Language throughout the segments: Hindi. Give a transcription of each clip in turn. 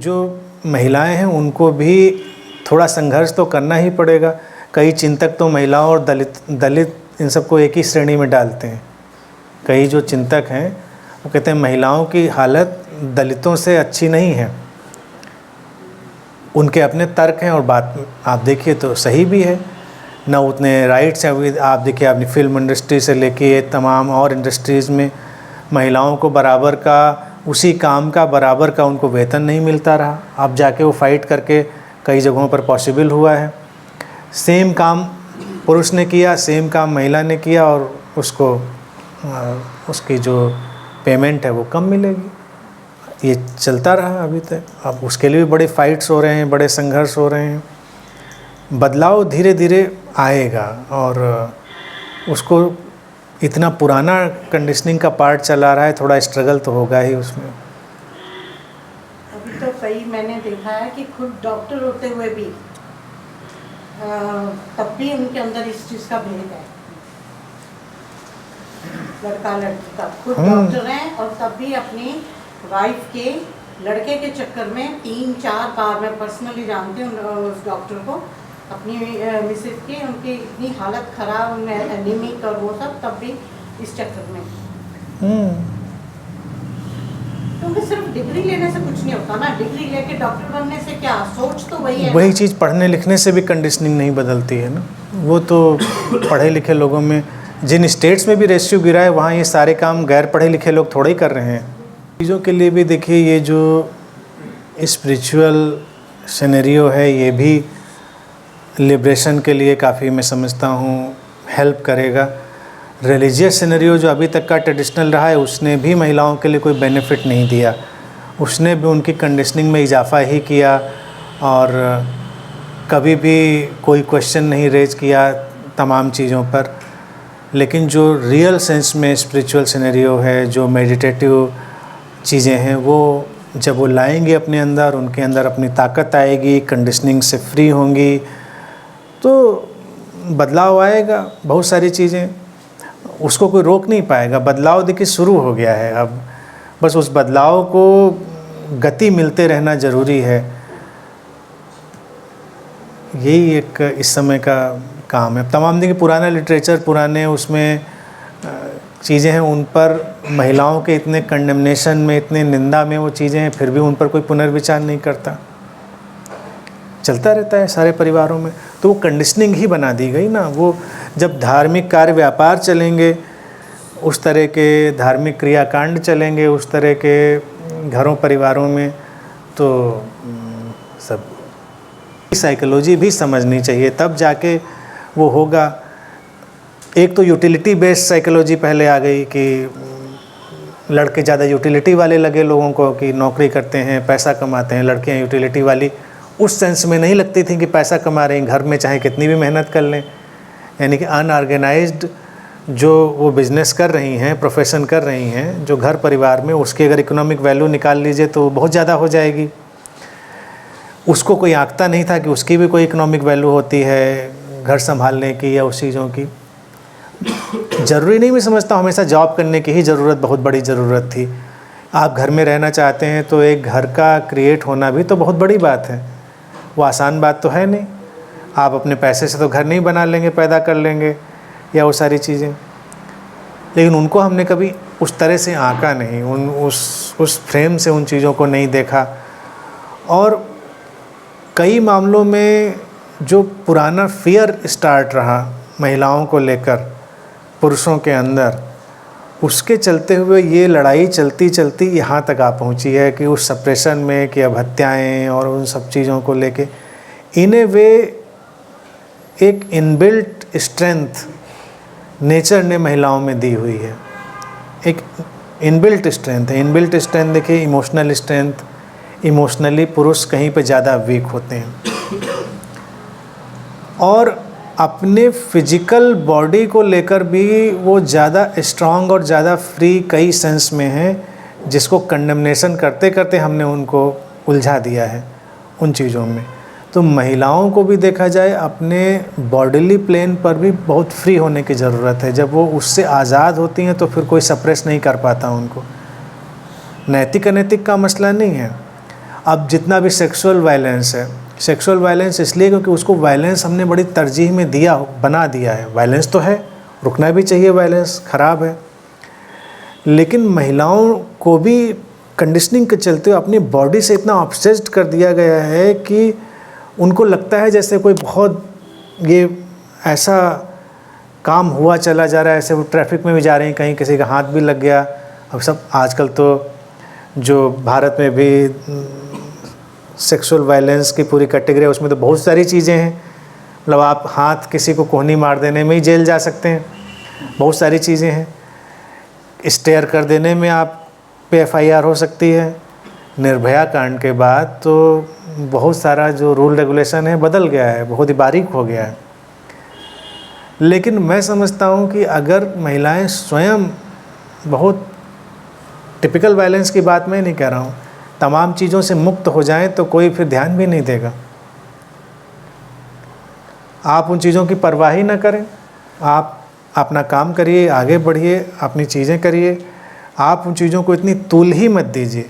जो महिलाएं हैं उनको भी थोड़ा संघर्ष तो करना ही पड़ेगा। कई चिंतक तो महिलाओं और दलित इन सबको एक ही श्रेणी में डालते हैं। कई जो चिंतक हैं वो कहते हैं महिलाओं की हालत दलितों से अच्छी नहीं है। उनके अपने तर्क हैं और बात आप देखिए तो सही भी है। ना उतने राइट्स हैं। आप देखिए अपनी फिल्म इंडस्ट्री से लेके तमाम और इंडस्ट्रीज़ में महिलाओं को बराबर का, उसी काम का बराबर का उनको वेतन नहीं मिलता रहा। अब जाके वो फाइट करके कई जगहों पर पॉसिबल हुआ है। सेम काम पुरुष ने किया, सेम काम महिला ने किया और उसको उसकी जो पेमेंट है वो कम मिलेगी। ये चलता रहा अभी तक। अब उसके लिए भी बड़े फाइट्स हो रहे हैं, बड़े संघर्ष हो रहे हैं। बदलाव धीरे धीरे आएगा और उसको इतना पुराना कंडीशनिंग का पार्ट चला रहा है, थोड़ा स्ट्रगल तो होगा ही उसमें। अभी तो कई मैंने देखा है कि खुद डॉक्टर होते हुए भी तब भी उनके अंदर इस चीज़ का भेद है। लड़का लड़की का खुद डॉक्टर हैं और तब भी अपनी वाइफ के लड़के के चक्कर में 3-4 बार, मैं पर्सनली जानती हूँ उस डॉक्टर को, अपनी मिसेज की उनकी इतनी हालत ख़राब, उनमें एनीमिक और वो सब, तब भी इस चक्कर में। क्योंकि सिर्फ डिग्री लेने से कुछ नहीं होता ना। डिग्री लेके डॉक्टर बनने से क्या, सोच तो वही है। वही चीज़ पढ़ने लिखने से भी कंडीशनिंग नहीं बदलती है ना। वो तो पढ़े लिखे लोगों में, जिन स्टेट्स में भी रेशियो गिरा है वहाँ ये सारे काम गैर पढ़े लिखे लोग थोड़े ही कर रहे हैं। चीज़ों के लिए भी देखिए ये जो स्पिरिचुअल सिनेरियो है ये भी लिबरेशन के लिए काफ़ी, मैं समझता हूँ, हेल्प करेगा। रिलीजियस सिनेरियो जो अभी तक का ट्रेडिशनल रहा है उसने भी महिलाओं के लिए कोई बेनिफिट नहीं दिया। उसने भी उनकी कंडीशनिंग में इजाफा ही किया और कभी भी कोई क्वेश्चन नहीं रेज किया तमाम चीज़ों पर। लेकिन जो रियल सेंस में स्पिरिचुअल सिनेरियो है, जो मेडिटेटिव चीज़ें हैं, वो जब वो लाएंगे अपने अंदर, उनके अंदर अपनी ताकत आएगी, कंडीशनिंग से फ्री होंगी, तो बदलाव आएगा। बहुत सारी चीज़ें उसको कोई रोक नहीं पाएगा। बदलाव देखिए शुरू हो गया है, अब बस उस बदलाव को गति मिलते रहना ज़रूरी है। यही एक इस समय का काम है। तमाम देखिए पुराना लिटरेचर, पुराने उसमें चीज़ें हैं, उन पर महिलाओं के इतने कंडेमनेशन में, इतने निंदा में वो चीज़ें हैं, फिर भी उन पर कोई पुनर्विचार नहीं करता। चलता रहता है सारे परिवारों में। तो वो कंडीशनिंग ही बना दी गई ना। वो जब धार्मिक कार्य व्यापार चलेंगे, उस तरह के धार्मिक क्रियाकांड चलेंगे, उस तरह के घरों परिवारों में, तो सब साइकोलॉजी भी समझनी चाहिए, तब जाके वो होगा। एक तो यूटिलिटी बेस्ड साइकोलॉजी पहले आ गई कि लड़के ज़्यादा यूटिलिटी वाले लगे लोगों को, कि नौकरी करते हैं, पैसा कमाते हैं। लड़कियां यूटिलिटी वाली उस सेंस में नहीं लगती थी कि पैसा कमा रही हैं, घर में चाहे कितनी भी मेहनत कर लें। यानी कि अनऑर्गेनाइज्ड जो वो बिज़नेस कर रही हैं, प्रोफेशन कर रही हैं, जो घर परिवार में, उसकी अगर इकोनॉमिक वैल्यू निकाल लीजिए तो बहुत ज़्यादा हो जाएगी। उसको कोई आंकता नहीं था कि उसकी भी कोई इकोनॉमिक वैल्यू होती है घर संभालने की या उस चीज़ों की। ज़रूरी नहीं, मैं समझता हूँ हमेशा जॉब करने की ही ज़रूरत बहुत बड़ी ज़रूरत थी। आप घर में रहना चाहते हैं तो एक घर का क्रिएट होना भी तो बहुत बड़ी बात है। वो आसान बात तो है नहीं। आप अपने पैसे से तो घर नहीं बना लेंगे, पैदा कर लेंगे या वो सारी चीज़ें। लेकिन उनको हमने कभी उस तरह से आंका नहीं, उस फ्रेम से उन चीज़ों को नहीं देखा। और कई मामलों में जो पुराना फियर स्टार्ट रहा महिलाओं को लेकर पुरुषों के अंदर, उसके चलते हुए ये लड़ाई चलती चलती यहाँ तक आ पहुँची है कि उस सप्रेशन में, कि अब हत्याएँ और उन सब चीज़ों को लेके इन ए वे एक इनबिल्ट स्ट्रेंथ नेचर ने महिलाओं में दी हुई है। एक इनबिल्ट स्ट्रेंथ है। इनबिल्ट स्ट्रेंथ देखिए, इमोशनल स्ट्रेंथ। इमोशनली पुरुष कहीं पे ज़्यादा वीक होते हैं और अपने फिजिकल बॉडी को लेकर भी वो ज़्यादा स्ट्रांग और ज़्यादा फ्री कई सेंस में हैं, जिसको कंडेमनेशन करते करते हमने उनको उलझा दिया है उन चीज़ों में। तो महिलाओं को भी देखा जाए अपने बॉडीली प्लेन पर भी बहुत फ्री होने की ज़रूरत है। जब वो उससे आज़ाद होती हैं तो फिर कोई सप्रेस नहीं कर पाता उनको। नैतिक अनैतिक का मसला नहीं है। अब जितना भी सेक्सुअल वायलेंस है, सेक्सुअल वायलेंस इसलिए क्योंकि उसको वायलेंस हमने बड़ी तरजीह में बना दिया है। वायलेंस तो है, रुकना भी चाहिए, वायलेंस ख़राब है, लेकिन महिलाओं को भी कंडीशनिंग के चलते अपनी बॉडी से इतना ऑब्सेस्ड कर दिया गया है कि उनको लगता है जैसे कोई बहुत ये ऐसा काम हुआ चला जा रहा है, ऐसे वो ट्रैफिक में भी जा रहे हैं, कहीं किसी का हाथ भी लग गया। अब सब आजकल तो जो भारत में भी सेक्सुअल वायलेंस की पूरी कैटेगरी है, उसमें तो बहुत सारी चीज़ें हैं। मतलब आप हाथ किसी को कोहनी मार देने में ही जेल जा सकते हैं, बहुत सारी चीज़ें हैं। स्टेयर कर देने में आप पे FIR हो सकती है। निर्भया कांड के बाद तो बहुत सारा जो रूल रेगुलेशन है बदल गया है, बहुत ही बारीक हो गया है। लेकिन मैं समझता हूँ कि अगर महिलाएं स्वयं बहुत टिपिकल वायलेंस की बात मैं नहीं कह रहा हूँ, तमाम चीज़ों से मुक्त हो जाएं तो कोई फिर ध्यान भी नहीं देगा। आप उन चीज़ों की परवाह ही ना करें, आप अपना काम करिए, आगे बढ़िए, अपनी चीज़ें करिए। आप उन चीज़ों को इतनी तूल ही मत दीजिए।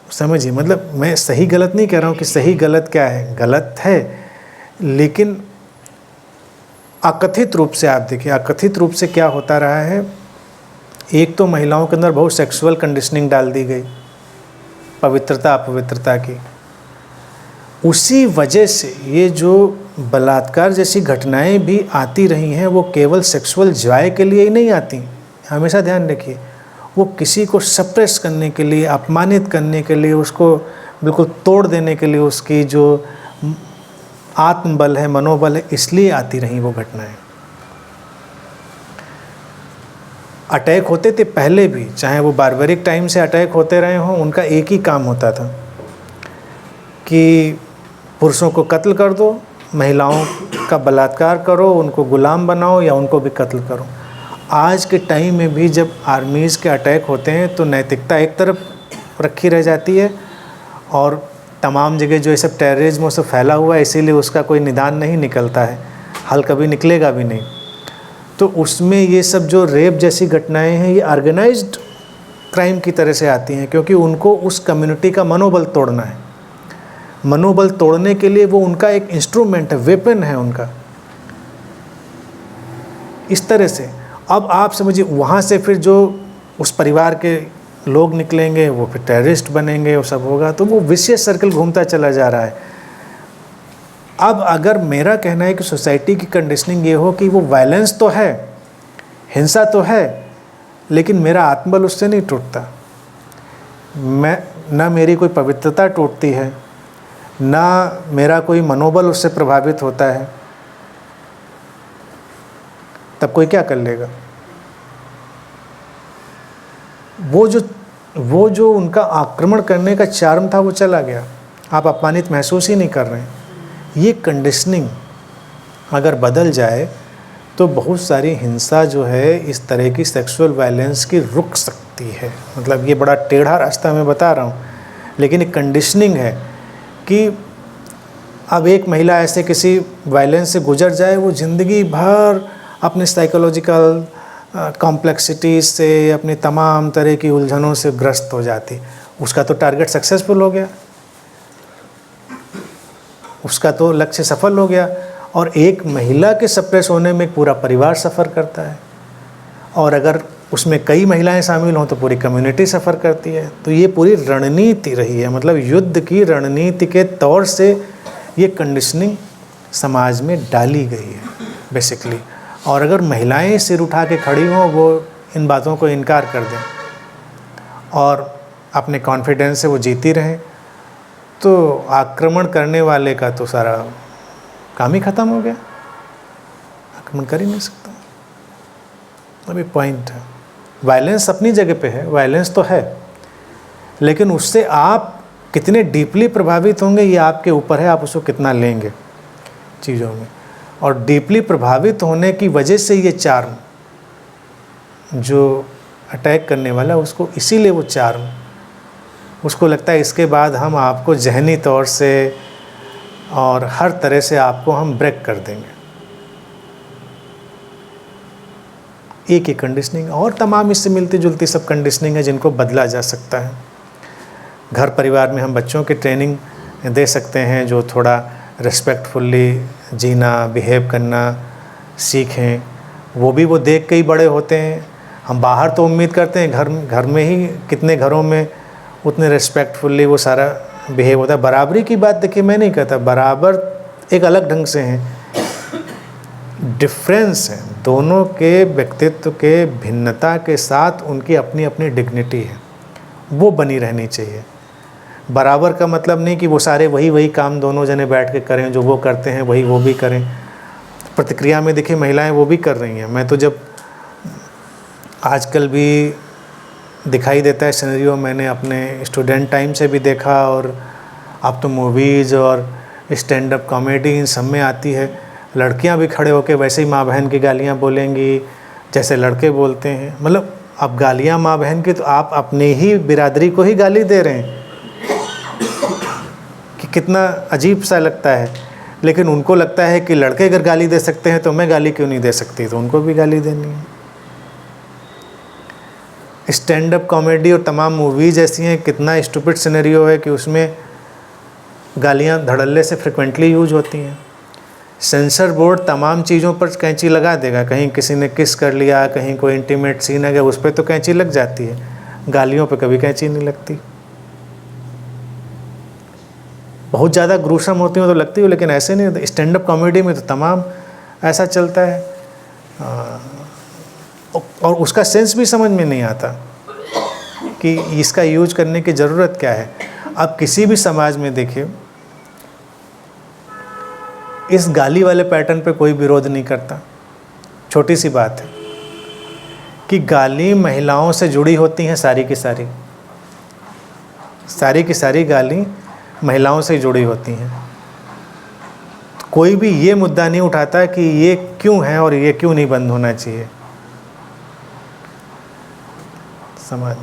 समझिए, मतलब मैं सही गलत नहीं कह रहा हूँ कि सही गलत क्या है, गलत है, लेकिन अकथित रूप से आप देखिए, अकथित रूप से क्या होता रहा है। एक तो महिलाओं के अंदर बहुत सेक्सुअल कंडीशनिंग डाल दी गई, पवित्रता अपवित्रता की। उसी वजह से ये जो बलात्कार जैसी घटनाएं भी आती रही हैं, वो केवल सेक्सुअल जॉय के लिए ही नहीं आती। हमेशा ध्यान रखिए, वो किसी को सप्रेस करने के लिए, अपमानित करने के लिए, उसको बिल्कुल तोड़ देने के लिए, उसकी जो आत्मबल है, मनोबल है, इसलिए आती रही वो घटनाएं। अटैक होते थे पहले भी, चाहे वो बारबरिक टाइम से अटैक होते रहे हों, उनका एक ही काम होता था कि पुरुषों को कत्ल कर दो, महिलाओं का बलात्कार करो, उनको गुलाम बनाओ या उनको भी कत्ल करो। आज के टाइम में भी जब आर्मीज़ के अटैक होते हैं तो नैतिकता एक तरफ रखी रह जाती है, और तमाम जगह जो ये सब टेररिज्म से फैला हुआ है, इसीलिए उसका कोई निदान नहीं निकलता है, हल कभी निकलेगा भी नहीं। तो उसमें ये सब जो रेप जैसी घटनाएं हैं, ये ऑर्गेनाइज्ड क्राइम की तरह से आती हैं, क्योंकि उनको उस कम्युनिटी का मनोबल तोड़ना है। मनोबल तोड़ने के लिए वो उनका एक इंस्ट्रूमेंट है, वेपन है उनका, इस तरह से। अब आप समझिए, वहाँ से फिर जो उस परिवार के लोग निकलेंगे वो फिर टेररिस्ट बनेंगे, वो सब होगा, तो वो विशियस सर्कल घूमता चला जा रहा है। अब अगर मेरा कहना है कि सोसाइटी की कंडीशनिंग ये हो कि वो वायलेंस तो है, हिंसा तो है, लेकिन मेरा आत्मबल उससे नहीं टूटता, मैं ना मेरी कोई पवित्रता टूटती है, ना मेरा कोई मनोबल उससे प्रभावित होता है, तब कोई क्या कर लेगा। वो जो उनका आक्रमण करने का चार्म था वो चला गया, आप अपमानित महसूस ही नहीं कर रहे हैं। ये कंडीशनिंग अगर बदल जाए तो बहुत सारी हिंसा जो है इस तरह की सेक्सुअल वायलेंस की रुक सकती है। मतलब ये बड़ा टेढ़ा रास्ता मैं बता रहा हूँ, लेकिन एक कंडीशनिंग है कि अब एक महिला ऐसे किसी वायलेंस से गुजर जाए, वो ज़िंदगी भर अपने साइकोलॉजिकल कॉम्प्लेक्सिटीज से, अपनी तमाम तरह की उलझनों से ग्रस्त हो जाती। उसका तो टारगेट सक्सेसफुल हो गया, उसका तो लक्ष्य सफल हो गया। और एक महिला के सप्रेस होने में एक पूरा परिवार सफ़र करता है, और अगर उसमें कई महिलाएं शामिल हों तो पूरी कम्युनिटी सफ़र करती है। तो ये पूरी रणनीति रही है, मतलब युद्ध की रणनीति के तौर से ये कंडीशनिंग समाज में डाली गई है बेसिकली। और अगर महिलाएं सिर उठा के खड़ी हों, वो इन बातों को इनकार कर दें और अपने कॉन्फिडेंस से वो जीती रहें, तो आक्रमण करने वाले का तो सारा काम ही ख़त्म हो गया, आक्रमण कर ही नहीं सकता। अभी पॉइंट है, वायलेंस अपनी जगह पे है, वायलेंस तो है, लेकिन उससे आप कितने डीपली प्रभावित होंगे ये आपके ऊपर है, आप उसको कितना लेंगे चीज़ों में। और डीपली प्रभावित होने की वजह से ये चार्म, जो अटैक करने वाला उसको, इसीलिए वो चार्म, उसको लगता है इसके बाद हम आपको जहनी तौर से और हर तरह से आपको हम ब्रेक कर देंगे। एक ही कंडीशनिंग, और तमाम इससे मिलती जुलती सब कंडीशनिंग है जिनको बदला जा सकता है। घर परिवार में हम बच्चों की ट्रेनिंग दे सकते हैं जो थोड़ा रिस्पेक्टफुली जीना, बिहेव करना सीखें। वो देख के ही बड़े होते हैं। हम बाहर तो उम्मीद करते हैं, घर में ही कितने घरों में उतने रिस्पेक्टफुली वो सारा बिहेव होता है। बराबरी की बात देखिए मैं नहीं कहता, बराबर एक अलग ढंग से हैं, डिफरेंस है दोनों के व्यक्तित्व के भिन्नता के साथ उनकी अपनी अपनी डिग्निटी है, वो बनी रहनी चाहिए। बराबर का मतलब नहीं कि वो सारे वही काम दोनों जने बैठ के करें, जो वो करते हैं वही वो भी करें। प्रतिक्रिया में देखिए महिलाएं वो भी कर रही हैं। मैं तो जब आजकल भी दिखाई देता है सिनेरियो, मैंने अपने स्टूडेंट टाइम से भी देखा और अब तो मूवीज़ और स्टैंड अप कॉमेडी इन सब में आती है। लड़कियां भी खड़े होकर वैसे ही माँ बहन की गालियां बोलेंगी जैसे लड़के बोलते हैं। मतलब अब गालियां माँ बहन की तो आप अपने ही बिरादरी को ही गाली दे रहे हैं, कि कितना अजीब सा लगता है। लेकिन उनको लगता है कि लड़के अगर गाली दे सकते हैं तो मैं गाली क्यों नहीं दे सकती, तो उनको भी गाली देनी है। स्टैंड अप कॉमेडी और तमाम मूवीज़ ऐसी हैं, कितना स्टूपिड सिनेरियो है कि उसमें गालियां धड़ल्ले से फ्रिक्वेंटली यूज होती हैं। सेंसर बोर्ड तमाम चीज़ों पर कैंची लगा देगा, कहीं किसी ने किस कर लिया, कहीं कोई इंटीमेट सीन है, उस पर तो कैंची लग जाती है, गालियों पे कभी कैंची नहीं लगती। बहुत ज़्यादा ग्रूसम होती हो तो लगती हो, लेकिन ऐसे नहीं। स्टैंड अप कॉमेडी में तो तमाम ऐसा चलता है और उसका सेंस भी समझ में नहीं आता कि इसका यूज करने की ज़रूरत क्या है। अब किसी भी समाज में देखिए, इस गाली वाले पैटर्न पे कोई विरोध नहीं करता। छोटी सी बात है कि गाली महिलाओं से जुड़ी होती हैं, सारी की सारी गाली महिलाओं से जुड़ी होती हैं। कोई भी ये मुद्दा नहीं उठाता कि ये क्यों है और ये क्यों नहीं बंद होना चाहिए। समाज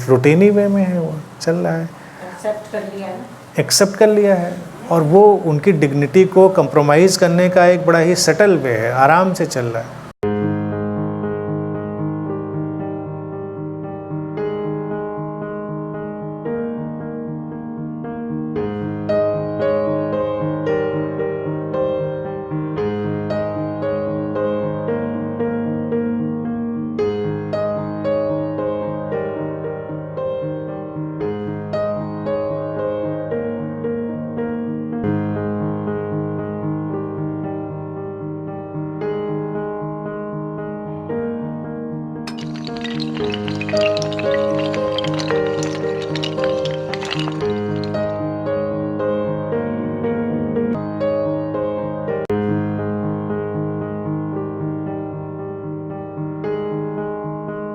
रूटीनी वे में है, वो चल रहा है, एक्सेप्ट कर लिया है और वो उनकी डिग्निटी को कंप्रोमाइज़ करने का एक बड़ा ही सटल वे है, आराम से चल रहा है।